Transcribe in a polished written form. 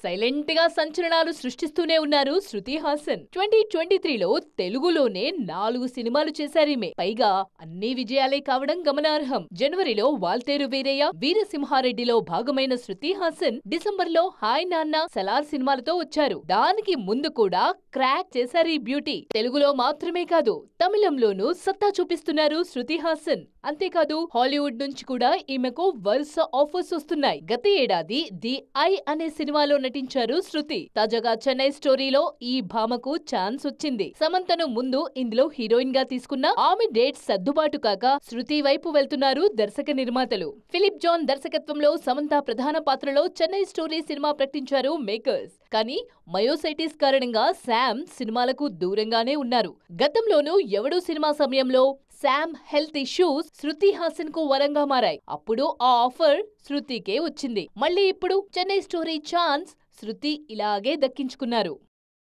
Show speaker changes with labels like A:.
A: Silent గా సంచలనాలు సృష్టిస్తూనే ఉన్నారు శృతి హాసన్. 2023లో తెలుగులోనే 4 సినిమాలు చేశారీమె. పైగా అన్ని విజయాలే కావడం గమనార్హం. జనవరిలో వాల్తేరు వీరయ్య, వీరసింహారెడ్డిలో భాగమైన శృతి హాసన్ డిసెంబర్లో హాయ్ నాన్న, సలార్ సినిమాలతో వచ్చారు. దానికి ముందు కూడా క్రాక్ చేశారు ఈ బ్యూటీ. తెలుగులో మాత్రమే కాదు, తమిళంలోనూ సత్తా చూపిస్తున్నారు శృతి హాసన్. అంతేకాదు హాలీవుడ్ నుంచి కూడా ఈమెకు వరుస ఆఫర్స్ వస్తున్నాయి. గత ఏడాది ది ఐ అనే సినిమాలో నటించారు శృతి. తాజాగా చెన్నై స్టోరీలో ఈ భామకు ఛాన్స్ వచ్చింది. సమంతను ముందు ఇందులో హీరోయిన్ గా తీసుకున్న ఆమె డేట్స్ సర్దుబాటు కాక శృతి వైపు వెళ్తున్నారు దర్శక నిర్మాతలు. ఫిలిప్ జాన్ దర్శకత్వంలో సమంత ప్రధాన పాత్రలో చెన్నై స్టోరీ సినిమా ప్రకటించారు మేకర్స్. కానీ మయోసైటిస్ కారణంగా శామ్ సినిమాలకు దూరంగానే ఉన్నారు. గతంలోనూ ఎవడు సినిమా సమయంలో Sam health issues Shruti Haasan కు వరంగా మారాయి. అప్పుడు ఆ ఆఫర్ శృతికే వచ్చింది. మళ్ళీ ఇప్పుడు చెన్నై స్టోరీ ఛాన్స్ శృతి ఇలాగే దక్కించుకున్నారు.